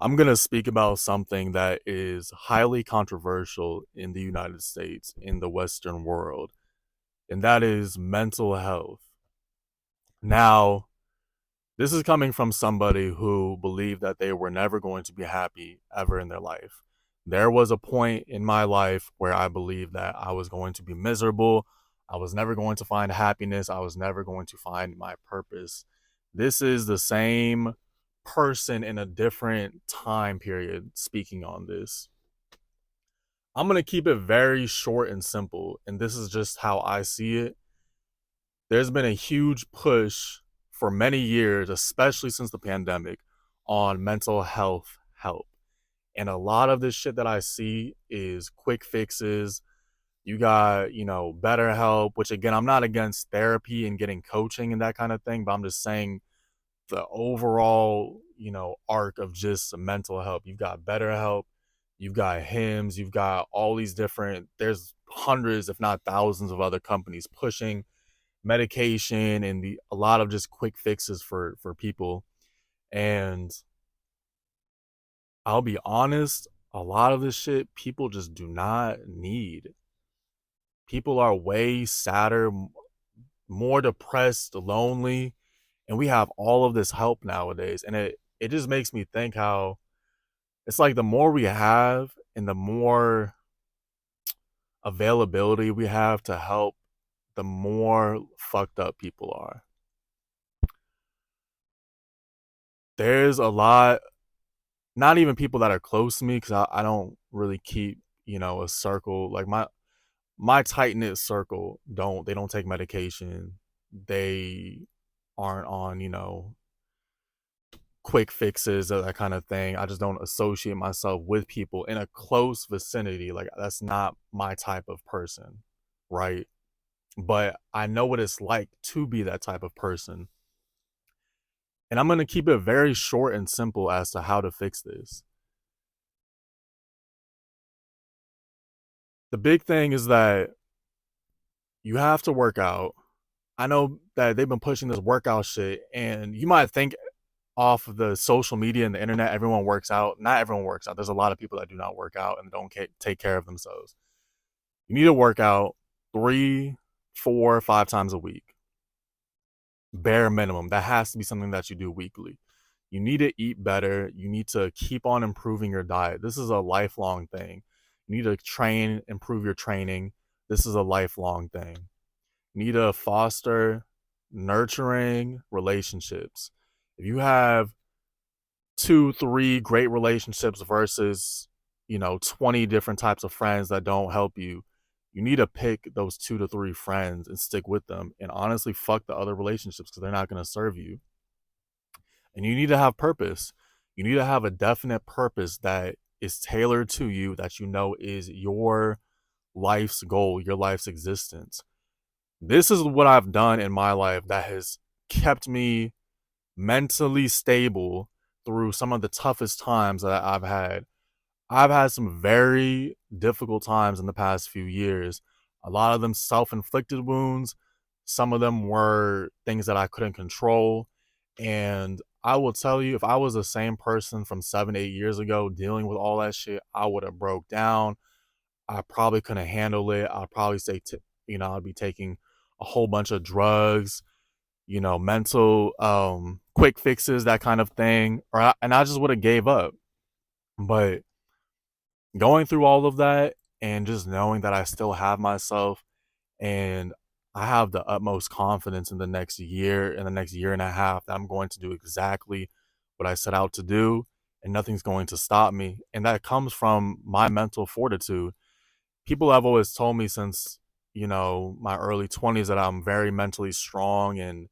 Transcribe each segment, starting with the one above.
I'm going to speak about something that is highly controversial in the United States, in the Western world, and that is mental health. Now, this is coming from somebody who believed that they were never going to be happy ever in their life. There was a point in my life where I believed that I was going to be miserable. I was never going to find happiness. I was never going to find my purpose. This is the same person in a different time period speaking on this. I'm going to keep it very short and simple, and this is just how I see it. There's been a huge push for many years, especially since the pandemic, on mental health help. And a lot of this shit that I see is quick fixes. You got, better help, which again, I'm not against therapy and getting coaching and that kind of thing, but I'm just saying the overall, arc of just mental help. You've got better help, you've got hymns, you've got all these different, there's hundreds, if not thousands of other companies pushing medication and a lot of just quick fixes for people. And I'll be honest, a lot of this shit people just do not need. People are way sadder, more depressed, lonely, and we have all of this help nowadays. And it just makes me think how it's like the more we have and the more availability we have to help, the more fucked up people are. There's a lot, not even people that are close to me, because I don't really keep, a circle. Like my tight knit circle don't take medication. They aren't on, quick fixes or that kind of thing. I just don't associate myself with people in a close vicinity. Like that's not my type of person, right? But I know what it's like to be that type of person. And I'm going to keep it very short and simple as to how to fix this. The big thing is that you have to work out. I know that they've been pushing this workout shit, and you might think off of the social media and the internet, everyone works out. Not everyone works out. There's a lot of people that do not work out and don't take care of themselves. You need to work out 3, 4, 5 times a week, bare minimum. That has to be something that you do weekly. You need to eat better. You need to keep on improving your diet. This is a lifelong thing. You need to train, improve your training. This is a lifelong thing. You need to foster nurturing relationships. If you have 2, 3 great relationships versus, 20 different types of friends that don't help you, you need to pick those 2 to 3 friends and stick with them. And honestly, fuck the other relationships because they're not going to serve you. And you need to have purpose. You need to have a definite purpose that is tailored to you, that you know is your life's goal, your life's existence. This is what I've done in my life that has kept me mentally stable through some of the toughest times that I've had. I've had some very difficult times in the past few years. A lot of them self inflicted wounds. Some of them were things that I couldn't control. And I will tell you, if I was the same person from 7, 8 years ago dealing with all that shit, I would have broke down. I probably couldn't handle it. I'd probably say, I'd be taking a whole bunch of drugs, mental quick fixes, that kind of thing, and I just would have gave up. But going through all of that and just knowing that I still have myself and I have the utmost confidence in the next year, in the next year and a half, that I'm going to do exactly what I set out to do and nothing's going to stop me. And that comes from my mental fortitude. People have always told me since, my early 20s that I'm very mentally strong, and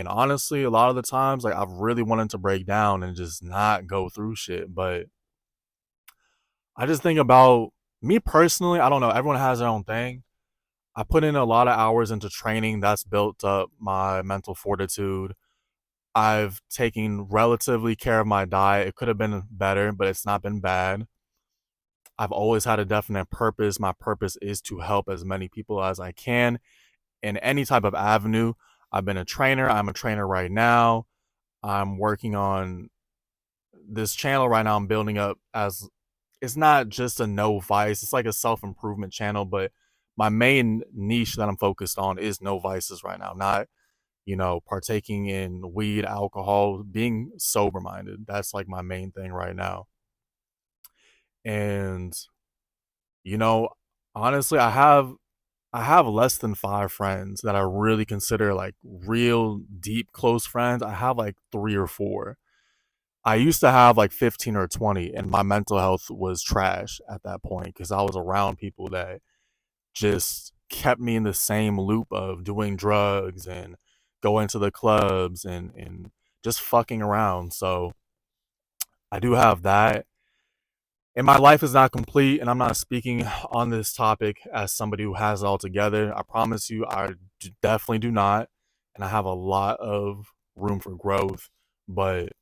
honestly, a lot of the times, like I've really wanted to break down and just not go through shit. But I just think about me personally, I don't know, everyone has their own thing. I put in a lot of hours into training that's built up my mental fortitude. I've taken relatively care of my diet. It could have been better, but it's not been bad. I've always had a definite purpose. My purpose is to help as many people as I can in any type of avenue. I've been a trainer. I'm a trainer right now. I'm working on this channel right now I'm building up as, it's not just a no vice, it's like a self-improvement channel, but my main niche that I'm focused on is no vices right now, not, partaking in weed, alcohol, being sober minded. That's like my main thing right now. And you know, honestly, I have less than 5 friends that I really consider like real deep close friends. I have like 3 or 4. I used to have like 15 or 20, and my mental health was trash at that point because I was around people that just kept me in the same loop of doing drugs and going to the clubs and just fucking around. So I do have that. And my life is not complete, and I'm not speaking on this topic as somebody who has it all together. I promise you, I definitely do not. And I have a lot of room for growth. But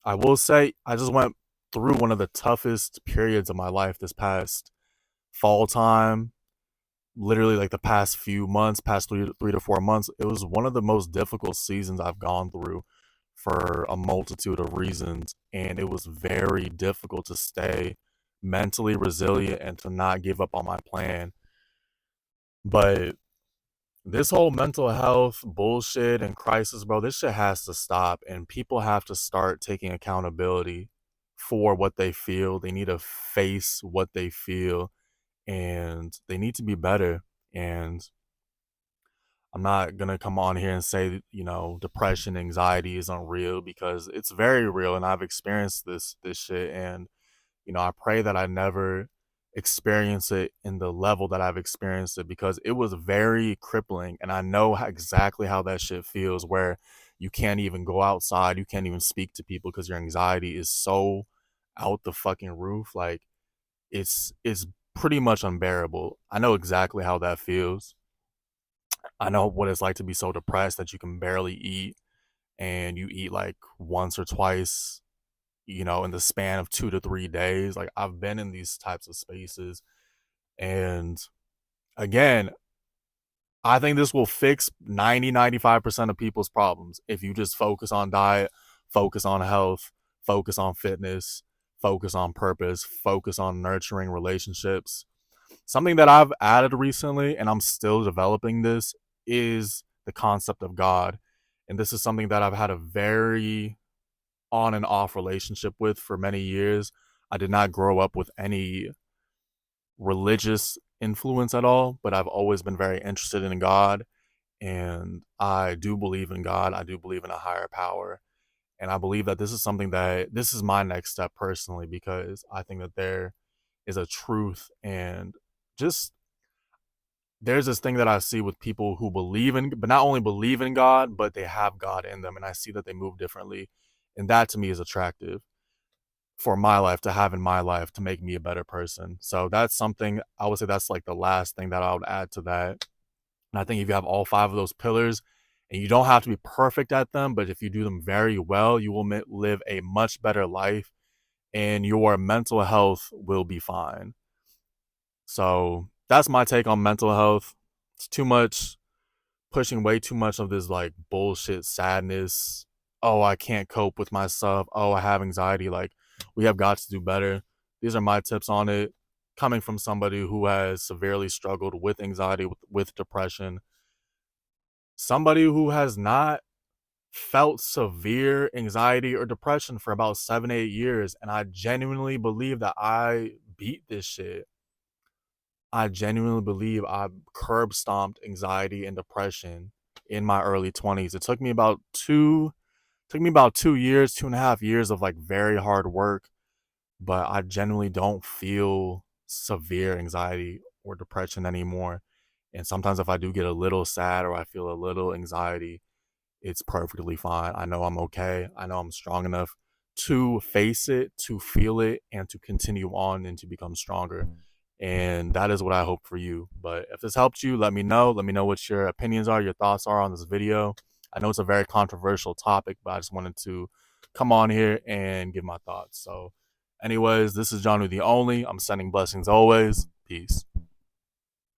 I will say, I just went through one of the toughest periods of my life this past fall time. Literally, like the past few months, past 3 to 4 months, it was one of the most difficult seasons I've gone through for a multitude of reasons. And it was very difficult to stay mentally resilient and to not give up on my plan. But this whole mental health bullshit and crisis, bro, this shit has to stop. And people have to start taking accountability for what they feel. They need to face what they feel and they need to be better. And I'm not gonna come on here and say, depression, anxiety isn't real because it's very real, and I've experienced this shit. And I pray that I never experience it in the level that I've experienced it because it was very crippling, and I know exactly how that shit feels. Where you can't even go outside, you can't even speak to people because your anxiety is so out the fucking roof. Like it's pretty much unbearable. I know exactly how that feels. I know what it's like to be so depressed that you can barely eat and you eat like once or twice, in the span of 2 to 3 days. Like I've been in these types of spaces. And again, I think this will fix 90-95% of people's problems if you just focus on diet, focus on health, focus on fitness, focus on purpose, focus on nurturing relationships. Something that I've added recently, and I'm still developing this, is the concept of God. And this is something that I've had a very on and off relationship with for many years. I did not grow up with any religious influence at all, but I've always been very interested in God. And I do believe in God. I do believe in a higher power. And I believe that this is my next step personally because I think that there is a truth and just there's this thing that I see with people who believe in, but not only believe in God, but they have God in them. And I see that they move differently. And that to me is attractive for my life, to have in my life, to make me a better person. So that's something I would say that's like the last thing that I would add to that. And I think if you have all 5 of those pillars, and you don't have to be perfect at them, but if you do them very well, you will live a much better life and your mental health will be fine. So that's my take on mental health. It's too much, pushing way too much of this like bullshit sadness. Oh, I can't cope with myself. Oh, I have anxiety. Like, we have got to do better. These are my tips on it, coming from somebody who has severely struggled with anxiety, with depression, somebody who has not felt severe anxiety or depression for about 7, 8 years. And I genuinely believe that I beat this shit. I genuinely believe I curb stomped anxiety and depression in my early 20s. Took me about 2 years, 2.5 years of like very hard work, but I genuinely don't feel severe anxiety or depression anymore. And sometimes if I do get a little sad or I feel a little anxiety, it's perfectly fine. I know I'm okay. I know I'm strong enough to face it, to feel it, and to continue on and to become stronger. And that is what I hope for you. But if this helped you, let me know. Let me know what your opinions are, your thoughts are on this video. I know it's a very controversial topic, but I just wanted to come on here and give my thoughts. So, anyways, this is John the Only. I'm sending blessings always. Peace.